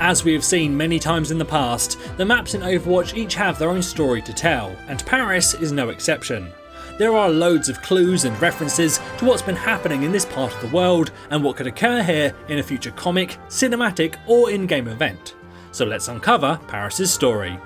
As we have seen many times in the past, the maps in Overwatch each have their own story to tell, and Paris is no exception. There are loads of clues and references to what's been happening in this part of the world and what could occur here in a future comic, cinematic or in-game event. So let's uncover Paris' story.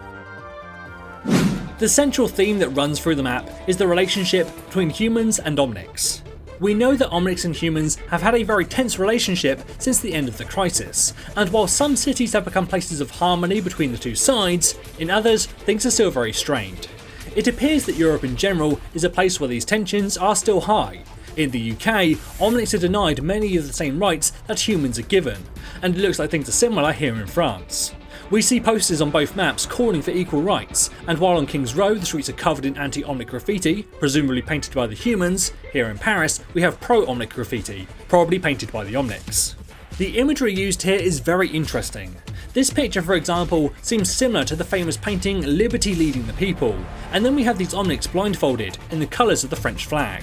The central theme that runs through the map is the relationship between humans and Omnics. We know that Omnics and humans have had a very tense relationship since the end of the crisis, and while some cities have become places of harmony between the two sides, in others things are still very strained. It appears that Europe in general is a place where these tensions are still high. In the UK, Omnics are denied many of the same rights that humans are given, and it looks like things are similar here in France. We see posters on both maps calling for equal rights, and while on King's Row the streets are covered in anti-Omnic graffiti, presumably painted by the humans, here in Paris we have pro-Omnic graffiti, probably painted by the Omnics. The imagery used here is very interesting. This picture, for example, seems similar to the famous painting Liberty Leading the People, and then we have these Omnics blindfolded in the colours of the French flag.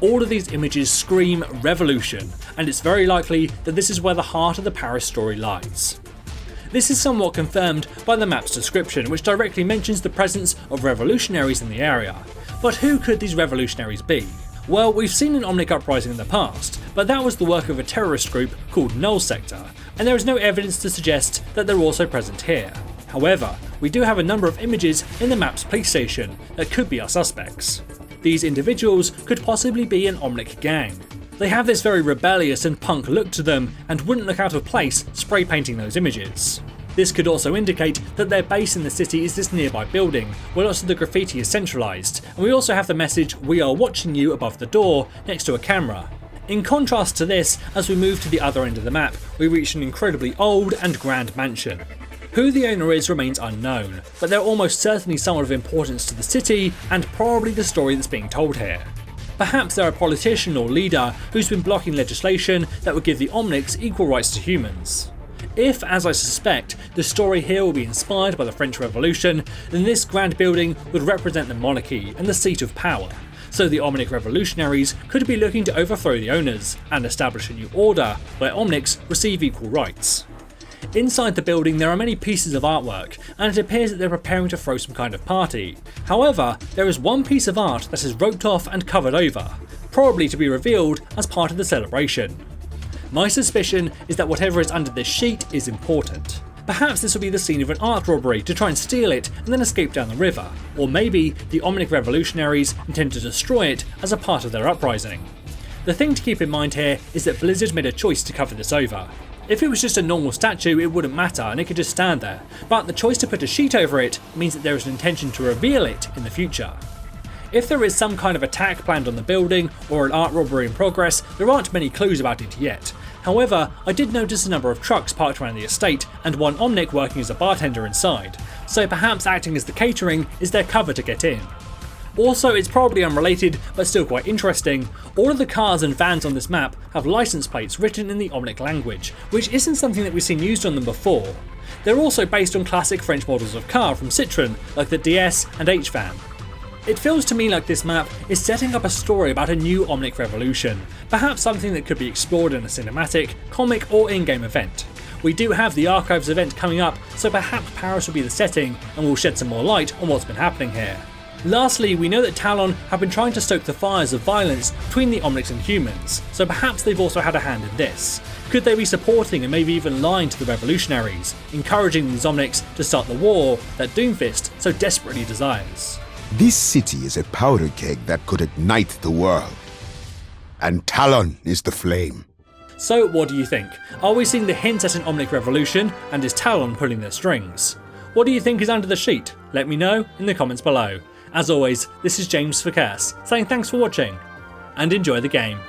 All of these images scream revolution, and it's very likely that this is where the heart of the Paris story lies. This is somewhat confirmed by the map's description, which directly mentions the presence of revolutionaries in the area. But who could these revolutionaries be? Well, we've seen an Omnic uprising in the past, but that was the work of a terrorist group called Null Sector, and there is no evidence to suggest that they're also present here. However, we do have a number of images in the map's police station that could be our suspects. These individuals could possibly be an Omnic gang. They have this very rebellious and punk look to them and wouldn't look out of place spray painting those images. This could also indicate that their base in the city is this nearby building, where lots of the graffiti is centralised, and we also have the message "We are watching you" above the door next to a camera. In contrast to this, as we move to the other end of the map, we reach an incredibly old and grand mansion. Who the owner is remains unknown, but they're almost certainly someone of importance to the city and probably the story that's being told here. Perhaps they're a politician or leader who's been blocking legislation that would give the Omnics equal rights to humans. If, as I suspect, the story here will be inspired by the French Revolution, then this grand building would represent the monarchy and the seat of power, so the Omnic revolutionaries could be looking to overthrow the owners and establish a new order where Omnics receive equal rights. Inside the building there are many pieces of artwork, and it appears that they're preparing to throw some kind of party. However, there is one piece of art that is roped off and covered over, probably to be revealed as part of the celebration. My suspicion is that whatever is under this sheet is important. Perhaps this will be the scene of an art robbery to try and steal it and then escape down the river, or maybe the Omnic revolutionaries intend to destroy it as a part of their uprising. The thing to keep in mind here is that Blizzard made a choice to cover this over. If it was just a normal statue, it wouldn't matter and it could just stand there, but the choice to put a sheet over it means that there is an intention to reveal it in the future. If there is some kind of attack planned on the building or an art robbery in progress, there aren't many clues about it yet. However, I did notice a number of trucks parked around the estate and one Omnic working as a bartender inside, so perhaps acting as the catering is their cover to get in. Also, it's probably unrelated, but still quite interesting, all of the cars and vans on this map have license plates written in the Omnic language, which isn't something that we've seen used on them before. They're also based on classic French models of car from Citroën, like the DS and H-Van. It feels to me like this map is setting up a story about a new Omnic revolution, perhaps something that could be explored in a cinematic, comic or in-game event. We do have the Archives event coming up, so perhaps Paris will be the setting and will shed some more light on what's been happening here. Lastly, we know that Talon have been trying to stoke the fires of violence between the Omnics and humans, so perhaps they've also had a hand in this. Could they be supporting and maybe even lying to the revolutionaries, encouraging these Omnics to start the war that Doomfist so desperately desires? This city is a powder keg that could ignite the world. And Talon is the flame. So what do you think? Are we seeing the hints at an Omnic revolution, and is Talon pulling their strings? What do you think is under the sheet? Let me know in the comments below. As always, this is James for Cass, saying thanks for watching, and enjoy the game.